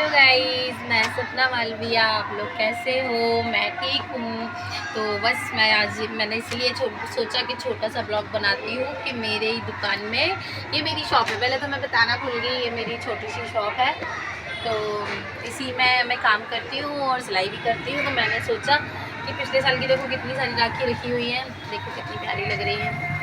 Hello guys, मैं सपना मालविया। आप लोग कैसे हो? मैं ठीक हूँ। तो बस मैंने इसलिए सोचा कि छोटा सा ब्लॉग बनाती हूँ कि मेरे ही दुकान में, ये मेरी शॉप है। पहले तो मैं बताना भूल गई, ये मेरी छोटी सी शॉप है। तो इसी में मैं काम करती हूँ और सिलाई भी करती हूँ। तो मैंने सोचा कि पिछले साल की देखो कितनी सारी राखी रखी हुई है, देखो कितनी प्यारी लग रही है।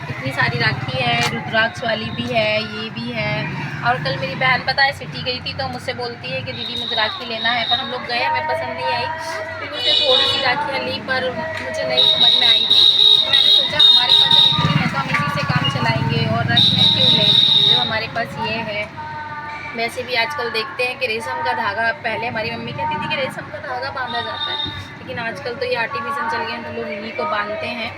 इतनी सारी राखी है, रुद्राक्ष वाली भी है, ये भी है। और कल मेरी बहन पता है सिटी गई थी, तो मुझसे बोलती है कि दीदी मुझे राखी लेना है, पर हम लोग गए, हमें पसंद नहीं आई। फिर मुझे थोड़ी सी राखियाँ ली, पर मुझे नहीं समझ में आई थी। तो मैंने सोचा हमारे पास जब इतनी है तो हम इसी से काम चलाएँगे, और राखियाँ क्यों लें जो हमारे पास ये है। वैसे भी आजकल देखते हैं कि रेशम का धागा, पहले हमारी मम्मी कहती थी कि रेशम का धागा बांधा जाता है, लेकिन आजकल तो ये आर्टिफिशियल चल गए हैं, तो लोग इन्हीं को बांधते हैं।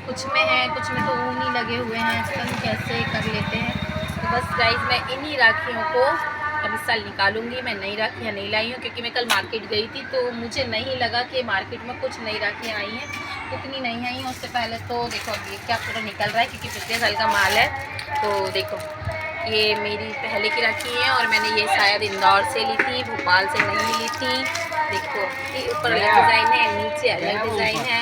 कुछ में है, कुछ में तो ऊन ही लगे हुए हैं, पता नहीं कैसे कर लेते हैं। तो बस गाइस, मैं इन्हीं राखियों को अब इस साल निकालूंगी। मैं नई राखियाँ नहीं लाई हूँ, क्योंकि मैं कल मार्केट गई थी, तो मुझे नहीं लगा कि मार्केट में कुछ नई राखियाँ आई हैं। उतनी नहीं आई हैं। उससे पहले तो देखो अब ये क्या पूरा निकल रहा है, क्योंकि पिछले साल का माल है। तो देखो ये मेरी पहले की राखी है, और मैंने ये शायद इंदौर से ली थी, भोपाल से नहीं ली थी। देखो ये ऊपर अलग डिज़ाइन है, नीचे अलग डिज़ाइन है।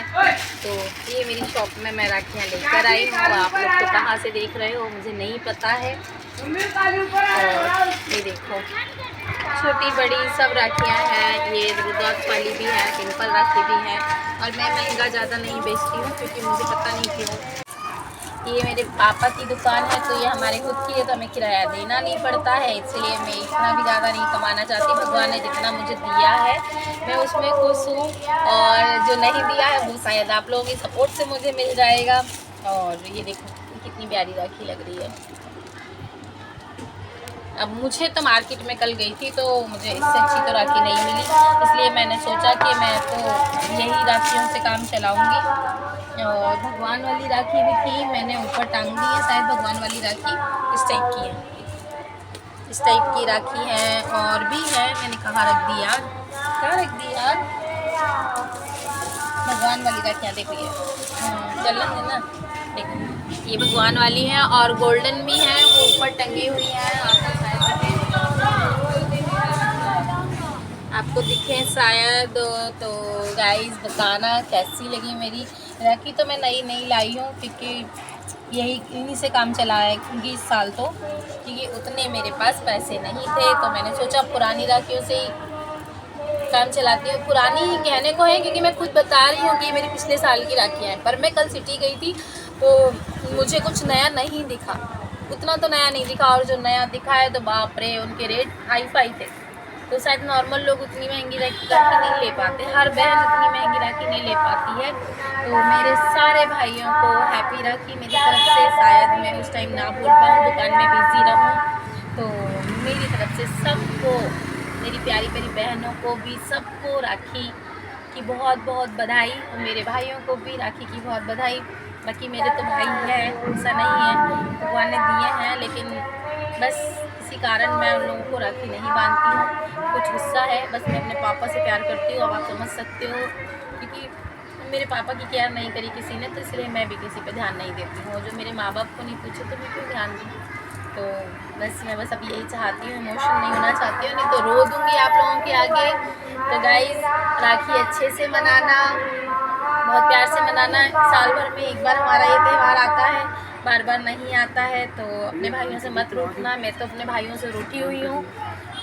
तो ये मेरी शॉप में मैं राखियाँ लेकर आई हूँ। आप लोग तो कहाँ से देख रहे हो मुझे नहीं पता है। और ये देखो छोटी बड़ी सब राखियाँ हैं। ये रुद्राक्ष वाली भी है, सिंपल राखी भी है। और मैं महंगा ज़्यादा नहीं बेचती हूँ, क्योंकि मुझे पता नहीं क्यों। ये मेरे पापा की दुकान है, तो ये हमारे खुद की है, तो हमें किराया देना नहीं पड़ता है, इसलिए मैं इतना भी ज़्यादा नहीं कमाना चाहती। भगवान ने जितना मुझे दिया है मैं उसमें खुश हूँ, और जो नहीं दिया है वो शायद आप लोगों की सपोर्ट से मुझे मिल जाएगा। और ये देखो कितनी प्यारी राखी लग रही है। अब मुझे तो मार्केट में कल गई थी, तो मुझे इससे अच्छी तो राखी नहीं मिली, इसलिए मैंने सोचा कि मैं तो यही राखियों से काम चलाऊँगी। और भगवान वाली राखी भी थी, मैंने ऊपर टांग दी है। शायद भगवान वाली राखी इस टाइप की है, इस टाइप की राखी है। और भी है, मैंने कहाँ रख दी यार, कहाँ रख दी यार भगवान वाली राखियाँ। देखो ये चल रही है ना, देखो ये भगवान वाली है, और गोल्डन भी है, वो ऊपर टंगी हुई है। आपको दिखे शायद। तो गाइस बताना कैसी लगी मेरी राखी। तो मैं नई लाई हूँ, क्योंकि यही इन्हीं से काम चलाया है, क्योंकि इस साल तो क्योंकि उतने मेरे पास पैसे नहीं थे, तो मैंने सोचा पुरानी राखियों से ही काम चलाती हूँ। पुरानी कहने को है, क्योंकि मैं खुद बता रही हूँ कि ये मेरी पिछले साल की राखियाँ हैं। पर मैं कल सिटी गई थी, तो मुझे कुछ नया नहीं दिखा, उतना तो नया नहीं दिखा। और जो नया दिखा है तो बाप रे, उनके रेट हाई फाई थे। तो शायद नॉर्मल लोग उतनी महंगी राखी नहीं ले पाते, हर बहन उतनी महंगी राखी नहीं ले पाती है। तो मेरे सारे भाइयों को हैप्पी राखी मेरी तरफ से। शायद मैं उस टाइम ना भूल पाऊँ, दुकान में बिज़ी रहूँ। तो मेरी तरफ से सबको, मेरी प्यारी प्यारी बहनों को भी, सबको राखी की बहुत बहुत बधाई, और मेरे भाइयों को भी राखी की बहुत बधाई। बाकी मेरे तो भाई हैं, ऐसा नहीं है, भगवान ने दिए हैं, लेकिन बस किसी कारण मैं उन लोगों को राखी नहीं बांधती हूँ। कुछ गुस्सा है, बस मैं अपने पापा से प्यार करती हूँ, अब आप समझ सकते हो, क्योंकि मेरे पापा की केयर नहीं करी किसी ने, तो इसलिए मैं भी किसी पे ध्यान नहीं देती हूँ। जो मेरे माँ बाप को नहीं पूछे तो मैं क्यों ध्यान दूँ। तो बस मैं अब यही चाहती हूँ, इमोशनल नहीं होना चाहती हूँ, नहीं तो रो दूँगी आप लोगों के आगे। तो गाइस, राखी अच्छे से मनाना, बहुत प्यार से मनाना। साल भर में एक बार हमारा ये त्यौहार आता है, बार बार नहीं आता है। तो अपने भाइयों से मत रूठना, मैं तो अपने भाइयों से रूठी हुई हूँ,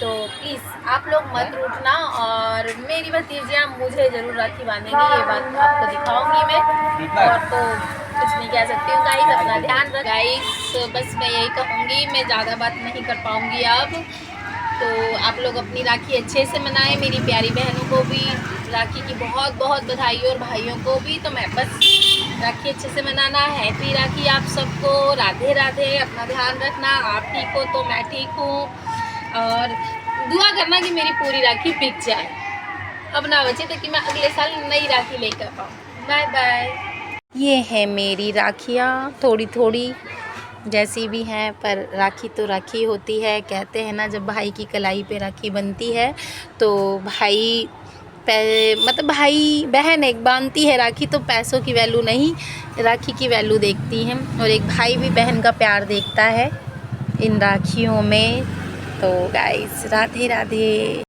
तो प्लीज़ आप लोग मत रूठना। और मेरी भतीजियाँ मुझे ज़रूर राखी बांधेंगी, ये बात आपको दिखाऊंगी मैं। और तो कुछ नहीं कह सकती हूँ गाइस, अपना ध्यान रख गाइस। बस मैं यही कहूँगी, मैं ज़्यादा बात नहीं कर पाऊँगी अब। तो आप लोग अपनी राखी अच्छे से मनाएं। मेरी प्यारी बहनों को भी राखी की बहुत बहुत बधाई, और भाइयों को भी। तो मैं बस राखी अच्छे से मनाना। हैप्पी राखी आप सबको, राधे राधे। अपना ध्यान रखना, आप ठीक हो तो मैं ठीक हूँ, और दुआ करना कि मेरी पूरी राखी बिक जाए, अब ना बचे, ताकि मैं अगले साल नई राखी लेकर पाऊँ। Bye bye. ये है मेरी राखियाँ, थोड़ी थोड़ी जैसी भी हैं, पर राखी तो राखी होती है। कहते हैं ना, जब भाई की कलाई पे राखी बनती है, तो भाई मतलब भाई बहन एक बांधती है राखी, तो पैसों की वैल्यू नहीं, राखी की वैल्यू देखती हैं। और एक भाई भी बहन का प्यार देखता है इन राखियों में। तो गाइस, राधे राधे।